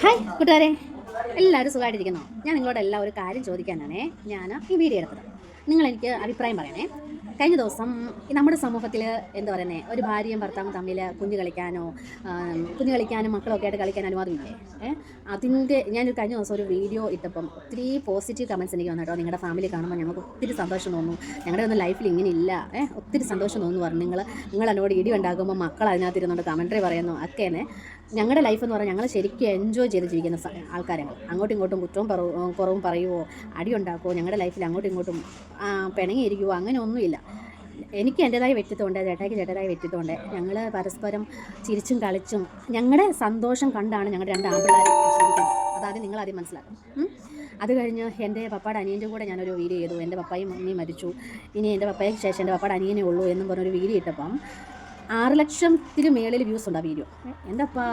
Hi കൂട്ടുകാരെ, എല്ലാവരും സുഖമായിട്ടിരിക്കുന്നോ? ഞാൻ നിങ്ങളോട് എല്ലാം ഒരു കാര്യം ചോദിക്കാനാണേ ഞാൻ ഈ വീഡിയോ എടുത്തത്. നിങ്ങളെനിക്ക് അഭിപ്രായം പറയണേ. കഴിഞ്ഞ ദിവസം നമ്മുടെ സമൂഹത്തിൽ എന്താ പറയുന്നത്, ഒരു ഭാര്യയും ഭർത്താവും തമ്മിൽ കുഞ്ഞ് കളിക്കാനും മക്കളൊക്കെ ആയിട്ട് കളിക്കാൻ അനുവാദമില്ലേ? അതിൻ്റെ ഞാനൊരു കഴിഞ്ഞ ദിവസം ഒരു വീഡിയോ ഇട്ടപ്പം ഒത്തിരി പോസിറ്റീവ് കമൻറ്റ്സ് എനിക്ക് വന്നു കേട്ടോ. നിങ്ങളുടെ ഫാമിലി കാണുമ്പോൾ ഞങ്ങൾക്ക് ഒത്തിരി സന്തോഷം തോന്നുന്നു, ഞങ്ങളുടെ ഒന്നും ലൈഫിൽ ഇങ്ങനെ ഇല്ല, ഒത്തിരി സന്തോഷം തോന്നുന്നു പറഞ്ഞു. നിങ്ങൾ എന്നോട് ഇടി ഉണ്ടാക്കുമ്പോൾ മക്കൾ അതിനകത്തിരുന്നുകൊണ്ട് കമൻട്രി പറയുന്നു ഒക്കെയാണ്. ഞങ്ങളുടെ ലൈഫ് എന്ന് പറഞ്ഞാൽ ഞങ്ങൾ ശരിക്കും എൻജോയ് ചെയ്ത് ജീവിക്കുന്ന ആൾക്കാരാണ്. അങ്ങോട്ടും ഇങ്ങോട്ടും കുറ്റവും കുറവും പറയുമോ, അടി ഉണ്ടാക്കുമോ, ഞങ്ങളുടെ ലൈഫിൽ അങ്ങോട്ടും ഇങ്ങോട്ടും പിണങ്ങിയിരിക്കുമോ, അങ്ങനെ ഒന്നുമില്ല. എനിക്ക് എൻ്റെതായ വ്യക്തിത്വമുണ്ട്, ചേട്ടായിക്ക് ചേട്ടതായ വ്യക്തിത്വമുണ്ട്. ഞങ്ങൾ പരസ്പരം ചിരിച്ചും കളിച്ചും ഞങ്ങളുടെ സന്തോഷം കണ്ടാണ് ഞങ്ങളുടെ രണ്ട് ആൺപിള്ളേരെ ജീവിക്കുന്നത്. അതാദ്യം നിങ്ങളാദ്യം മനസ്സിലാക്കും. അത് കഴിഞ്ഞ് എൻ്റെ പപ്പയുടെ അനിയൻ്റെ കൂടെ ഞാനൊരു വീഡിയോ ചെയ്തു. എൻ്റെ പപ്പായും മമ്മിയും മരിച്ചു, ഇനി എൻ്റെ പപ്പയ്ക്ക് ശേഷം എൻ്റെ പപ്പയുടെ അനിയനേ ഉള്ളൂ എന്നും പറഞ്ഞൊരു വീഡിയോ ഇട്ടപ്പം 6 ലക്ഷത്തിന് മേളിൽ വ്യൂസ് ഉണ്ട് ആ വീഡിയോ. എൻ്റെപ്പാ,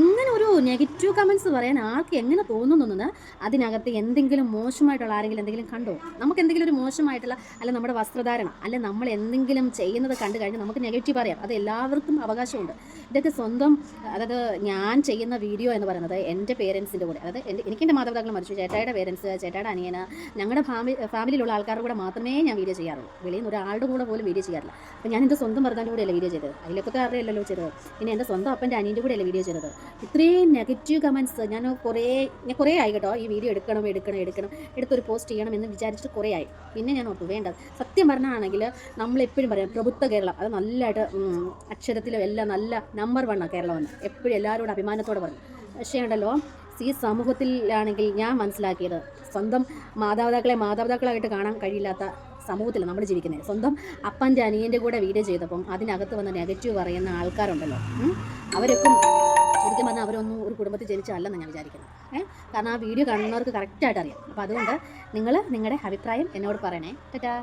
ഇങ്ങനെ ഒരു നെഗറ്റീവ് കമൻറ്റ്സ് പറയാൻ ആൾക്ക് എങ്ങനെ തോന്നുന്നു? അതിനകത്ത് എന്തെങ്കിലും മോശമായിട്ടുള്ള ആരെങ്കിലും എന്തെങ്കിലും കണ്ടോ? നമുക്ക് എന്തെങ്കിലും ഒരു മോശമായിട്ടുള്ള, അല്ല നമ്മുടെ വസ്ത്രധാരണം, അല്ല നമ്മൾ എന്തെങ്കിലും ചെയ്യുന്നത് കണ്ടു കഴിഞ്ഞാൽ നമുക്ക് നെഗറ്റീവ് പറയാം. അത് എല്ലാവർക്കും അവകാശമുണ്ട്. ഇതൊക്കെ സ്വന്തം, അതായത് ഞാൻ ചെയ്യുന്ന വീഡിയോ എന്ന് പറയുന്നത് എൻ്റെ പേരൻസിൻ്റെ കൂടെ, അതായത് എനിക്ക് എൻ്റെ മാതാപിതാക്കൾ മരിച്ചു, ചേട്ടായുടെ പേരൻസ്, ചേട്ടായുടെ അനിയന്, ഞങ്ങളുടെ ഫാമിലിയിലുള്ള ആൾക്കാരുടെ കൂടെ മാത്രമേ ഞാൻ വീഡിയോ ചെയ്യാറുള്ളൂ. വെളിയിൽ നിന്ന് ഒരാളുടെ കൂടെ പോലും വീഡിയോ ചെയ്യാറില്ല. അപ്പോൾ ഞാൻ എൻ്റെ സ്വന്തം ഭർത്താവിൻ്റെ കൂടെയല്ല വീഡിയോ ചെയ്തത്, അതിലൊക്കെ അറിയില്ലല്ലോ ചെയ്തത്. പിന്നെ എൻ്റെ സ്വന്തം അപ്പൻ്റെ അനിയൻ്റെ കൂടെയല്ല വീഡിയോ ചെയ്തത്. ഇത്രയും നെഗറ്റീവ് കമൻറ്റ്സ് ഞാൻ കുറേ ആയി കേട്ടോ. ഈ വീഡിയോ എടുത്തൊരു പോസ്റ്റ് ചെയ്യണം എന്ന് വിചാരിച്ചിട്ട് കുറേ ആയി. പിന്നെ ഞാൻ ഓർത്തു വേണ്ട, സത്യം പറഞ്ഞാണെങ്കിൽ നമ്മളെപ്പോഴും പറയാം പ്രഭുത്വ കേരളം, അത് നല്ലതായിട്ട് അക്ഷരത്തിലും എല്ലാം നല്ല നമ്പർ 1 കേരളമെന്ന് എപ്പോഴും എല്ലാവരോടും അഭിമാനത്തോടെ പറഞ്ഞു. പക്ഷേ ഉണ്ടല്ലോ, ഈ സമൂഹത്തിലാണെങ്കിൽ ഞാൻ മനസ്സിലാക്കിയത്, സ്വന്തം മാതാപിതാക്കളായിട്ട് കാണാൻ കഴിയില്ലാത്ത സമൂഹത്തിൽ നമ്മൾ ജീവിക്കുന്നത്. സ്വന്തം അപ്പൻ്റെ അനിയൻ്റെ കൂടെ വീഡിയോ ചെയ്തപ്പം അതിനകത്ത് വന്ന് നെഗറ്റീവ് പറയുന്ന ആൾക്കാരുണ്ടല്ലോ, അവരൊക്കെ ശരിക്കും പറഞ്ഞാൽ അവരൊന്നും ഒരു കുടുംബത്തിൽ ജനിച്ചല്ലെന്ന് ഞാൻ വിചാരിക്കുന്നത്. കാരണം ആ വീഡിയോ കാണുന്നവർക്ക് കറക്റ്റായിട്ട് അറിയാം. അപ്പോൾ അതുകൊണ്ട് നിങ്ങൾ നിങ്ങളുടെ അഭിപ്രായം എന്നോട് പറയണേ. ടാറ്റാ.